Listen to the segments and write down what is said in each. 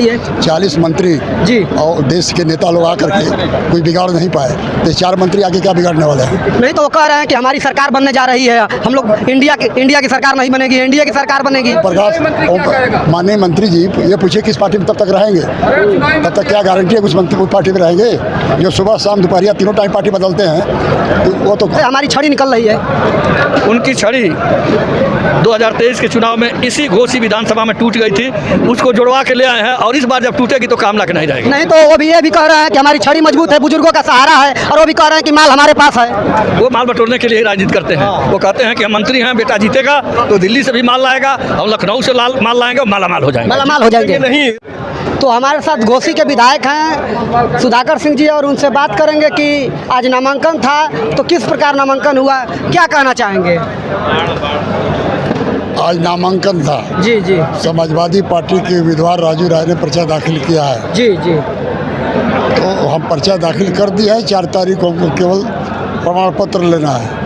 40 मंत्री जी और देश के नेता लोग आकर के कोई बिगाड़ नहीं पाए, तो 4 मंत्री आगे क्या बिगाड़ने वाले हैं? नहीं तो वो कह रहे हैं कि हमारी सरकार बनने जा रही है, हम लोग इंडिया की सरकार नहीं बनेगी, एनडीए की सरकार बनेगी। प्रकाश माननीय मंत्री जी ये पूछे किस पार्टी में तब तक रहेंगे, तब तक क्या गारंटी है कुछ मंत्री उस पार्टी में रहेंगे? जो सुबह शाम दोपहरिया तीनों टाइम पार्टी बदलते हैं तो वो तो हमारी छड़ी निकल रही है। उनकी छड़ी 2023 के चुनाव में इसी घोसी विधानसभा में टूट गई थी, उसको जुड़वा के ले आए हैं और इस बार जब टूटेगी तो काम लाके नहीं जाएगी। नहीं तो वो भी ये भी कह रहे हैं कि हमारी छड़ी मजबूत है, बुजुर्गों का सहारा है, और वो भी कह रहे हैं कि माल हमारे पास है। वो माल बटोरने के लिए राजनीति करते हैं। वो कहते हैं कि हम मंत्री हैं, बेटा जीतेगा तो दिल्ली से भी माल लाएगा, हम लखनऊ से माल लाएंगे और मालामाल हो जाएंगे। मालामाल हो जाएंगे। नहीं तो हमारे साथ घोसी के विधायक हैं सुधाकर सिंह जी, और उनसे बात करेंगे कि आज नामांकन था तो किस प्रकार नामांकन हुआ, क्या कहना चाहेंगे? आज नामांकन था। जी जी समाजवादी पार्टी के उम्मीदवार राजू राय ने पर्चा दाखिल किया है, जी जी तो हम पर्चा दाखिल कर दिया है। 4 तारीख को हमको केवल प्रमाण पत्र लेना है।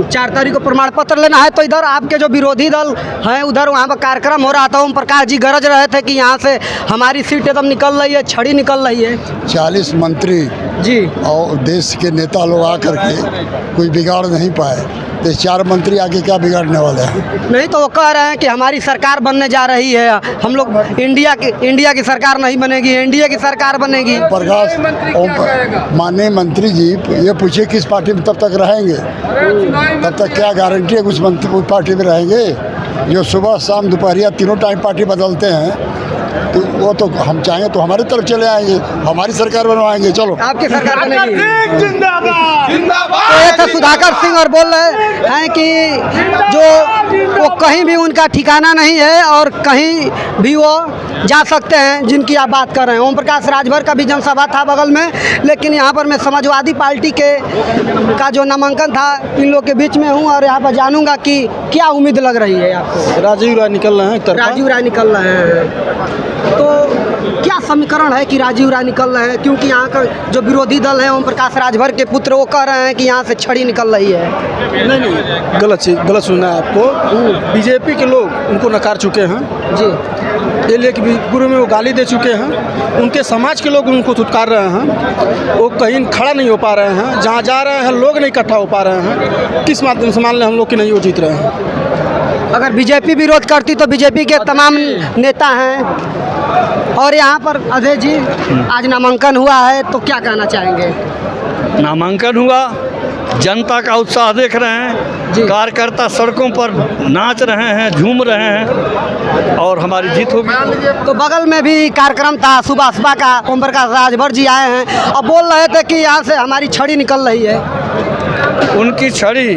4 तारीख को प्रमाण पत्र लेना है। तो इधर आपके जो विरोधी दल हैं उधर वहाँ पर कार्यक्रम हो रहा था, ओम प्रकाश जी गरज रहे थे कि यहाँ से हमारी सीट एकदम निकल रही है, छड़ी निकल रही है। 40 मंत्री जी और देश के नेता लोग आकर के कोई बिगाड़ नहीं पाए, तो 4 मंत्री आगे क्या बिगाड़ने वाले हैं? नहीं तो वो कह रहे हैं कि हमारी सरकार बनने जा रही है, हम लोग इंडिया की सरकार नहीं बनेगी, एनडीए की सरकार बनेगी। प्रकाश माननीय मंत्री जी ये पूछे किस पार्टी में तब तक रहेंगे, तब तक क्या गारंटी है कुछ मंत्री उस पार्टी में रहेंगे? जो सुबह शाम दोपहरिया तीनों टाइम पार्टी बदलते हैं तो वो तो हम चाहेंगे तो हमारी तरफ चले आएंगे, हमारी सरकार बनवाएंगे। चलो आपकी सरकार बनेगी। जिंदाबाद जिंदाबाद। तो ये थे सुधाकर सिंह और बोल रहे हैं कि जो वो कहीं भी उनका ठिकाना नहीं है और कहीं भी वो जा सकते हैं, जिनकी आप बात कर रहे हैं। ओम प्रकाश राजभर का भी जनसभा था बगल में, लेकिन यहाँ पर मैं समाजवादी पार्टी का जो नामांकन था इन लोग के बीच में हूँ और यहाँ पर जानूंगा कि क्या उम्मीद लग रही है आपको। राजीव राय निकल रहे हैं। राजीव राय निकल रहे हैं, तो क्या समीकरण है कि राजीव राय निकल रहे हैं? क्योंकि यहाँ का जो विरोधी दल है ओम प्रकाश राजभर के पुत्र वो कह रहे हैं कि यहाँ से छड़ी निकल रही है। नहीं गलत सुनना है आपको। बीजेपी के लोग उनको नकार चुके हैं जी, ये लिए कि गुरु में वो गाली दे चुके हैं। उनके समाज के लोग उनको धुतकार रहे हैं, वो कहीं खड़ा नहीं हो पा रहे हैं। जहाँ जा रहे हैं लोग नहीं इकट्ठा हो पा रहे हैं। किस माध्यम से मान लें हम लोग कि नहीं वो जीत रहे हैं। अगर बीजेपी विरोध करती तो बीजेपी के तमाम नेता हैं। और यहाँ पर अजय जी आज नामांकन हुआ है तो क्या कहना चाहेंगे? नामांकन हुआ, जनता का उत्साह देख रहे हैं, कार्यकर्ता सड़कों पर नाच रहे हैं, झूम रहे हैं और हमारी जीत होगी। तो बगल में भी कार्यक्रम था सुबह का, ओम प्रकाश राजभर जी आए हैं और बोल रहे थे कि यहाँ से हमारी छड़ी निकल रही है। उनकी छड़ी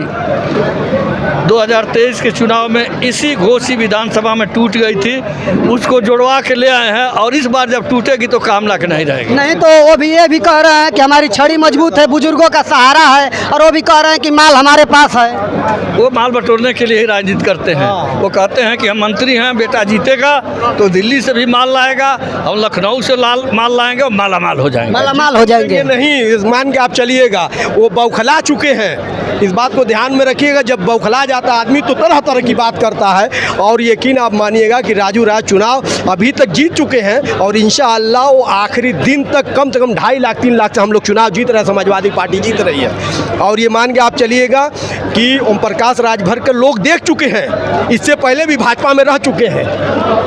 2023 के चुनाव में इसी घोसी विधानसभा में टूट गई थी, उसको जुड़वा के ले आए हैं और इस बार जब टूटेगी तो काम लाके नहीं जाएगी। नहीं तो वो भी ये भी कह रहे हैं कि हमारी छड़ी मजबूत है, बुजुर्गों का सहारा है, और वो भी कह रहे हैं कि माल हमारे पास है। वो माल बटोरने के लिए ही राजनीति करते हैं। वो कहते हैं कि हम मंत्री हैं, बेटा जीतेगा तो दिल्ली से भी माल लाएगा, हम लखनऊ से माल लाएंगे और मालामाल हो जाएंगे। मालामाल हो जाएंगे। नहीं मान के आप चलिएगा, वो बौखला चुके हैं। इस बात को ध्यान में रखिएगा, जब बौखला जाता आदमी तो तरह तरह की बात करता है। और यकीन आप मानिएगा कि राजू राय चुनाव अभी तक जीत चुके हैं और इंशाअल्लाह वो आखिरी दिन तक कम से कम 2.5 लाख 3 लाख से हम लोग चुनाव जीत रहे हैं, समाजवादी पार्टी जीत रही है। और ये मान के आप चलिएगा कि ओम प्रकाश राजभर के लोग देख चुके हैं, इससे पहले भी भाजपा में रह चुके हैं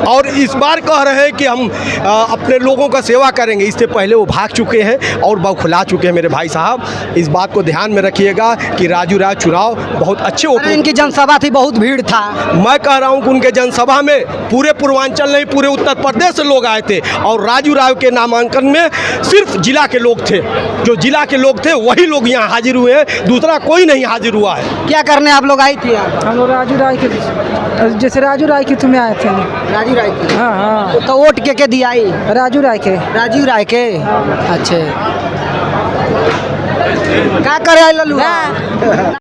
और इस बार कह रहे हैं कि हम अपने लोगों का सेवा करेंगे। इससे पहले वो भाग चुके हैं और बौखला चुके हैं मेरे भाई साहब। इस बात को ध्यान में रखिएगा कि राजू राय चुनाव बहुत अच्छे वोट। इनकी जनसभा थी, बहुत भीड़ था। मैं कह रहा हूं कि उनके जनसभा में पूरे पूर्वांचल नहीं पूरे उत्तर प्रदेश से लोग आए थे और राजू राव के नामांकन में सिर्फ जिला के लोग थे। जो जिला के लोग थे वही लोग यहाँ हाजिर हुए हैं, दूसरा कोई नहीं हाजिर हुआ है। क्या करने आप लोग आई थी? हम लोग राजू राय के, जैसे राजू राय की तुम्हें आए थे। राजू राय की? हाँ हाँ। तो वोट के दिया? राजू राय के। राजू राय के, अच्छा। क्या करे लल्लू?